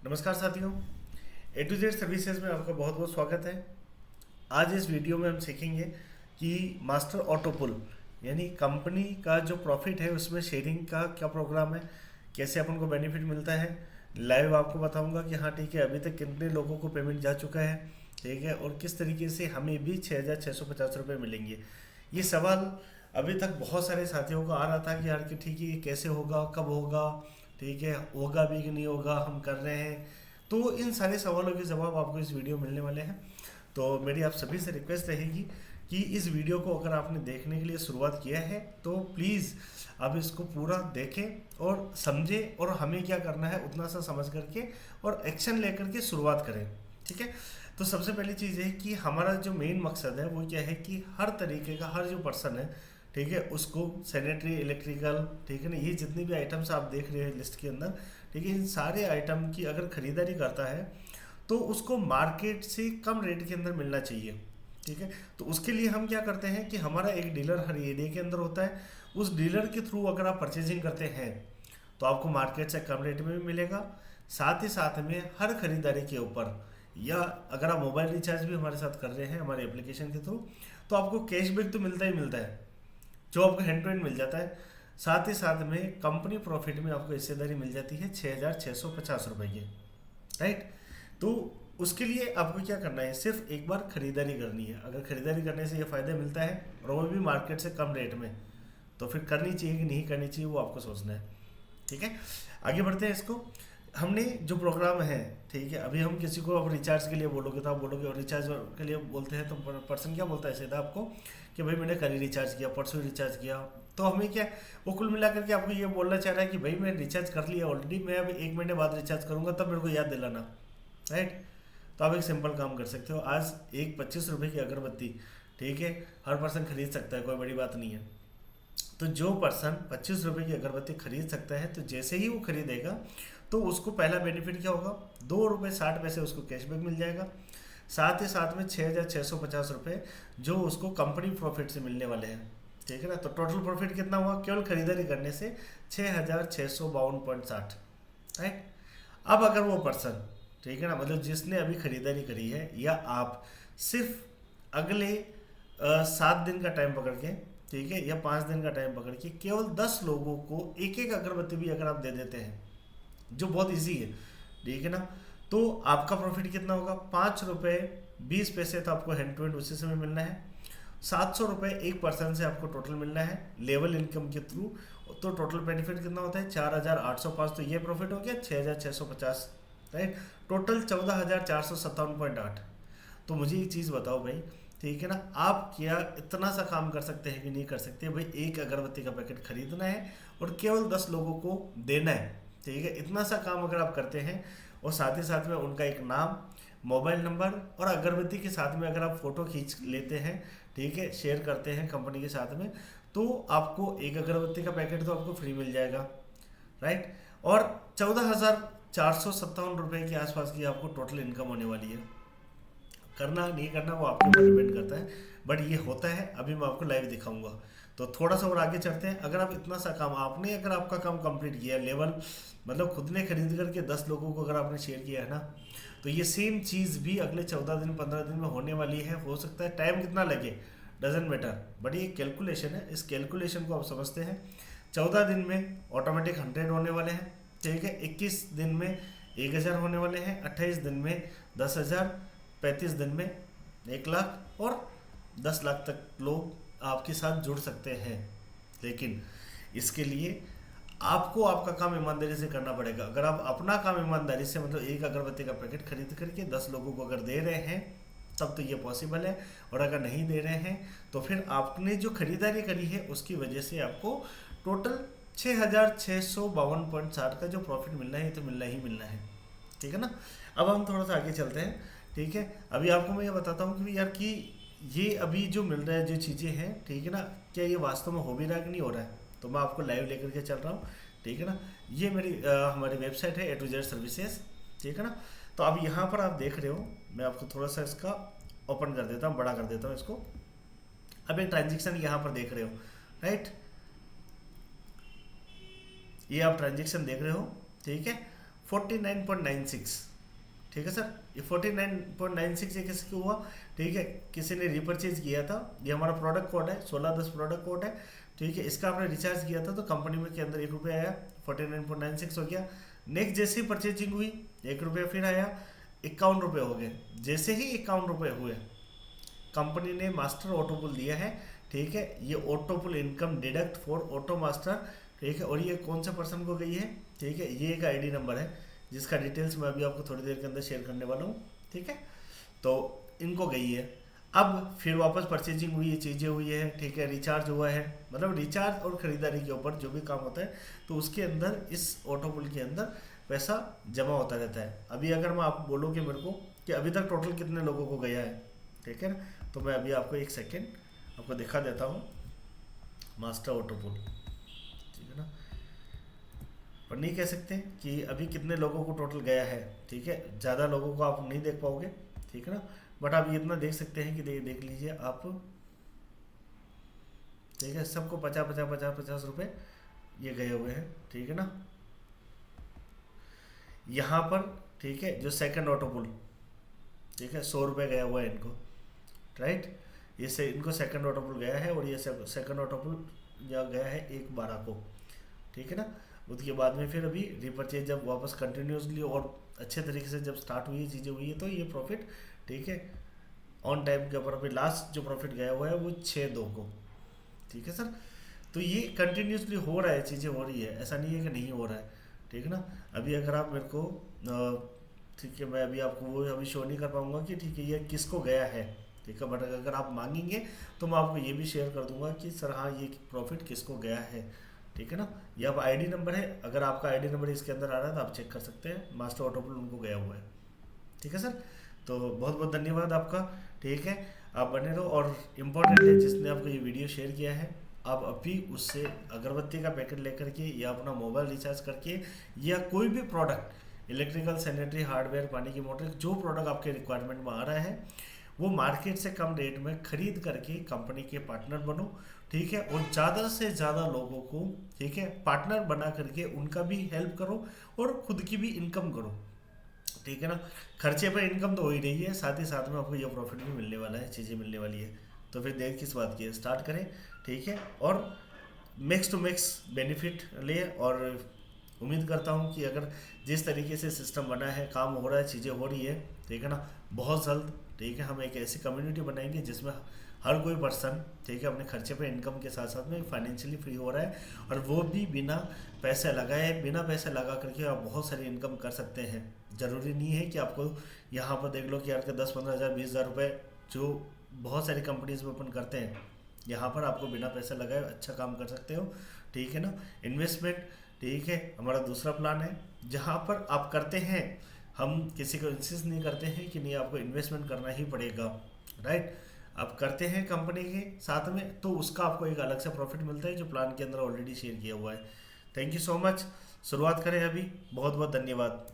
नमस्कार साथियों, A to Z services में आपका बहुत बहुत स्वागत है। आज इस वीडियो में हम सीखेंगे कि मास्टर ऑटो पुल यानी कंपनी का जो प्रॉफिट है उसमें शेयरिंग का क्या प्रोग्राम है, कैसे अपन को बेनिफिट मिलता है। लाइव आपको बताऊंगा कि हाँ ठीक है, अभी तक कितने लोगों को पेमेंट जा चुका है, ठीक है, और किस तरीके से हमें भी 6,650 रुपये मिलेंगे। ये सवाल अभी तक बहुत सारे साथियों को आ रहा था कि यार कि ठीक है ये कैसे होगा, कब होगा, ठीक है, होगा भी कि नहीं होगा, हम कर रहे हैं। तो इन सारे सवालों के जवाब आपको इस वीडियो में मिलने वाले हैं। तो मेरी आप सभी से रिक्वेस्ट रहेगी कि इस वीडियो को अगर आपने देखने के लिए शुरुआत किया है तो प्लीज़ आप इसको पूरा देखें और समझें, और हमें क्या करना है उतना सा समझ करके और एक्शन लेकर के शुरुआत करें। ठीक है। तो सबसे पहली चीज़ है कि हमारा जो मेन मकसद है वो क्या है कि हर तरीके का हर जो पर्सन है, ठीक है, उसको सैनिटरी, इलेक्ट्रिकल, ठीक है ना, ये जितनी भी आइटम्स आप देख रहे हैं लिस्ट के अंदर, ठीक है, इन सारे आइटम की अगर खरीदारी करता है तो उसको मार्केट से कम रेट के अंदर मिलना चाहिए। ठीक है। तो उसके लिए हम क्या करते हैं कि हमारा एक डीलर हर एरिया के अंदर होता है। उस डीलर के थ्रू अगर आप परचेजिंग करते हैं तो आपको मार्केट से कम रेट में भी मिलेगा। साथ ही साथ में हर खरीदारी के ऊपर, या अगर आप मोबाइल रिचार्ज भी हमारे साथ कर रहे हैं हमारे एप्लीकेशन के थ्रू, तो आपको कैशबैक तो मिलता ही मिलता है, जो आपको हैंड टू हैंड मिल जाता है। साथ ही साथ में कंपनी प्रॉफिट में आपको हिस्सेदारी मिल जाती है 6,650 रुपये की। राइट। तो उसके लिए आपको क्या करना है, सिर्फ एक बार खरीदारी करनी है। अगर खरीदारी करने से ये फ़ायदा मिलता है और वो भी मार्केट से कम रेट में, तो फिर करनी चाहिए कि नहीं करनी चाहिए वो आपको सोचना है। ठीक है। आगे बढ़ते हैं इसको। हमने जो प्रोग्राम है, ठीक है, अभी हम किसी को अब रिचार्ज के लिए बोलोगे तो आप बोलोगे, और रिचार्ज के लिए बोलते हैं तो पर्सन क्या बोलता है सीधा आपको कि भाई मैंने कल ही रिचार्ज किया, परसों ही रिचार्ज किया। तो हमें क्या, वो कुल मिलाकर के आपको ये बोलना चाह रहा है कि भाई मैं रिचार्ज कर लिया ऑलरेडी, मैं अब 1 महीने बाद रिचार्ज करूंगा, तब मेरे को याद दिलाना। राइट। तो आप एक सिंपल काम कर सकते हो। आज एक 25 रुपये की अगरबत्ती, ठीक है, हर पर्सन खरीद सकता है, कोई बड़ी बात नहीं है। तो जो पर्सन 25 रुपये की अगरबत्ती खरीद सकता है, तो जैसे ही वो खरीदेगा तो उसको पहला बेनिफिट क्या होगा, 2 रुपये 60 पैसे उसको कैशबैक मिल जाएगा। साथ ही साथ में 6,650 रुपये जो उसको कंपनी प्रॉफिट से मिलने वाले हैं। ठीक है ना। तो टोटल प्रॉफिट कितना हुआ केवल खरीदारी करने से, 6,652.60। राइट। अब अगर वो पर्सन, ठीक है ना, मतलब जिसने अभी खरीदारी करी है, या आप सिर्फ अगले 7 दिन का टाइम पकड़ के, ठीक है, या 5 दिन का टाइम पकड़ के केवल 10 लोगों को एक एक अगरबत्ती भी अगर आप दे देते हैं, जो बहुत इजी है, ठीक है ना, तो आपका प्रॉफिट कितना होगा, 5 रुपये 20 पैसे तो आपको हैंड टू हैंड उसी समय मिलना है। 700 रुपये एक पर्सन से आपको टोटल मिलना है लेवल इनकम के थ्रू। तो टोटल बेनिफिट कितना होता है, 4,805। तो ये प्रॉफिट हो गया 6,650। राइट। टोटल 14,457.8। तो मुझे एक चीज़ बताओ भाई, ठीक है ना, आप क्या इतना सा काम कर सकते हैं कि नहीं कर सकते भाई, एक अगरबत्ती का पैकेट खरीदना है और केवल 10 लोगों को देना है। ठीक है। इतना सा काम अगर आप करते हैं, और साथ ही साथ में उनका एक नाम, मोबाइल नंबर, और अगरबत्ती के साथ में अगर आप फ़ोटो खींच लेते हैं, ठीक है, शेयर करते हैं कंपनी के साथ में, तो आपको एक अगरबत्ती का पैकेट तो आपको फ्री मिल जाएगा। राइट। और 14,457 रुपये के आसपास की आपको टोटल इनकम होने वाली है। करना नहीं करना वो आपके ऊपर डिपेंड करता है, बट ये होता है। अभी मैं आपको लाइव दिखाऊंगा। तो थोड़ा सा और आगे चलते हैं। अगर आप इतना सा काम आपने, अगर आपका काम कंप्लीट किया लेवल, मतलब खुद ने खरीद करके 10 लोगों को अगर आपने शेयर किया है ना, तो ये सेम चीज़ भी अगले 14 दिन 15 दिन में होने वाली है। हो सकता है टाइम कितना लगे, डजेंट मैटर, बट ये कैलकुलेशन है। इस कैलकुलेशन को आप समझते हैं। 14 दिन में ऑटोमेटिक 100 होने वाले हैं, ठीक है, 21 दिन में 1,000 होने वाले हैं, 28 दिन में 10,000, 35 दिन में 1,00,000, और 10 लाख तक लोग आपके साथ जुड़ सकते हैं। लेकिन इसके लिए आपको आपका काम ईमानदारी से करना पड़ेगा। अगर आप अपना काम ईमानदारी से, मतलब एक अगरबत्ती का पैकेट खरीद करके 10 लोगों को अगर दे रहे हैं, तब तो ये पॉसिबल है। और अगर नहीं दे रहे हैं तो फिर आपने जो खरीदारी करी है उसकी वजह से आपको टोटल 6,652.60 का जो प्रॉफिट मिलना है, ये तो मिलना ही मिलना है। ठीक है ना। अब हम थोड़ा सा आगे चलते हैं। ठीक है। अभी आपको मैं ये बताता हूँ कि यार कि ये अभी जो मिल रहा है, जो चीज़ें हैं, ठीक है ना, क्या ये वास्तव में हो भी रहा है कि नहीं हो रहा है। तो मैं आपको लाइव लेकर के चल रहा हूँ। ठीक है ना। ये मेरी हमारी वेबसाइट है A to Z सर्विसेज। ठीक है ना। तो अब यहाँ पर आप देख रहे हो, मैं आपको थोड़ा सा इसका ओपन कर देता हूँ, बड़ा कर देता हूँ इसको। अब एक ट्रांजेक्शन यहाँ पर देख रहे हो, राइट, ये आप ट्रांजेक्शन देख रहे हो, ठीक है। 49.96। ठीक है सर, ये 49.96 ये किसको हुआ, ठीक है, किसी ने रिपर्चेज किया था। ये हमारा प्रोडक्ट कोड है, 1610 प्रोडक्ट कोड है, ठीक है। इसका आपने रिचार्ज किया था तो कंपनी में के अंदर 1 रुपया आया, 49.96 हो गया। नेक्स्ट जैसे ही परचेजिंग हुई 1 रुपया फिर आया, 51 रुपये हो गए। जैसे ही 51 रुपये हुए, कंपनी ने मास्टर ऑटो पुल दिया है, ठीक है। ये auto pull income deduct for auto master, ठीक है। और ये कौन से पर्सन को गई है, ठीक है, ये एक आईडी नंबर है जिसका डिटेल्स मैं अभी आपको थोड़ी देर के अंदर शेयर करने वाला हूँ, ठीक है। तो इनको गई है। अब फिर वापस परचेजिंग हुई है, चीज़ें हुई है, ठीक है, रिचार्ज हुआ है, मतलब रिचार्ज और ख़रीदारी के ऊपर जो भी काम होता है तो उसके अंदर इस ऑटो पुल के अंदर पैसा जमा होता रहता है। अभी अगर मैं आप बोलूँ कि मेरे को कि अभी तक टोटल कितने लोगों को गया है, ठीक है ना, तो मैं अभी आपको एक सेकेंड आपको दिखा देता हूँ मास्टर ऑटो पुल, ठीक है ना। और नहीं कह सकते कि अभी कितने लोगों को टोटल गया है, ठीक है। ज़्यादा लोगों को आप नहीं देख पाओगे, ठीक है ना, बट आप इतना देख सकते हैं कि देख लीजिए आप, ठीक है। सबको 50 रुपए ये गए हुए हैं, ठीक है ना। यहाँ पर, ठीक है, जो सेकंड ऑटो पुल, ठीक है, 100 रुपये गया हुआ है इनको, राइट। ये से इनको सेकंड ऑटो पुल गया है और ये सेकंड ऑटो पुल यहाँ गया है 1/12 को, ठीक है ना। उसके बाद में फिर अभी रिपर्चेज जब वापस कंटिन्यूसली और अच्छे तरीके से जब स्टार्ट हुई चीज़ें हुई है तो ये प्रॉफिट, ठीक है, ऑन टाइम के ऊपर अभी लास्ट जो प्रॉफिट गया हुआ है वो 6/2 को, ठीक है सर। तो ये कंटिन्यूसली हो रहा है, चीज़ें हो रही है, ऐसा नहीं है कि नहीं हो रहा है, ठीक है ना। अभी अगर आप मेरे को, ठीक है, मैं अभी आपको वो अभी शो नहीं कर पाऊंगा कि ठीक है ये किसको गया है, ठीक है, बट अगर आप मांगेंगे तो मैं आपको ये भी शेयर कर दूंगा कि सर हाँ ये प्रॉफिट किसको गया है, ठीक है ना। ये अब आईडी नंबर है, अगर आपका आईडी नंबर इसके अंदर आ रहा है तो आप चेक कर सकते हैं, मास्टर ऑटो पुल उनको गया हुआ है, ठीक है सर। तो बहुत बहुत धन्यवाद आपका, ठीक है, आप बने रहो। और इम्पोर्टेंट है जिसने आपको ये वीडियो शेयर किया है, आप अभी उससे अगरबत्ती का पैकेट लेकर के या अपना मोबाइल रिचार्ज करके या कोई भी प्रोडक्ट इलेक्ट्रिकल, सैनिटरी, हार्डवेयर, पानी की मोटर, जो प्रोडक्ट आपके रिक्वायरमेंट में आ रहा है वो मार्केट से कम रेट में खरीद करके कंपनी के पार्टनर बनो, ठीक है। और ज़्यादा से ज़्यादा लोगों को, ठीक है, पार्टनर बना करके उनका भी हेल्प करो और खुद की भी इनकम करो, ठीक है ना। खर्चे पर इनकम तो हो ही रही है, साथ ही साथ में आपको ये प्रॉफिट भी मिलने वाला है, चीज़ें मिलने वाली है। तो फिर देर किस बात की है, स्टार्ट करें, ठीक है। और मैक्स टू मैक्स बेनिफिट ले। और उम्मीद करता हूँ कि अगर जिस तरीके से सिस्टम बना है, काम हो रहा है, चीज़ें हो रही है, ठीक है ना, बहुत जल्द, ठीक है, हम एक ऐसी कम्युनिटी बनाएंगे जिसमें हर कोई पर्सन, ठीक है, अपने खर्चे पे इनकम के साथ साथ में फाइनेंशियली फ्री हो रहा है, और वो भी बिना पैसे लगाए, बिना पैसे लगा करके आप बहुत सारी इनकम कर सकते हैं। ज़रूरी नहीं है कि आपको यहाँ पर देख लो कि आपके 10-15 हज़ार 20,000 रुपये जो बहुत सारी कंपनीज में ओपन करते हैं, यहाँ पर आपको बिना पैसे लगाए अच्छा काम कर सकते हो, ठीक है ना। इन्वेस्टमेंट, ठीक है, हमारा दूसरा प्लान है जहाँ पर आप करते हैं, हम किसी को इंसिस्ट नहीं करते हैं कि नहीं आपको इन्वेस्टमेंट करना ही पड़ेगा, राइट। आप करते हैं कंपनी के साथ में तो उसका आपको एक अलग से प्रॉफिट मिलता है जो प्लान के अंदर ऑलरेडी शेयर किया हुआ है। Thank you so much. शुरुआत करें अभी, बहुत बहुत धन्यवाद।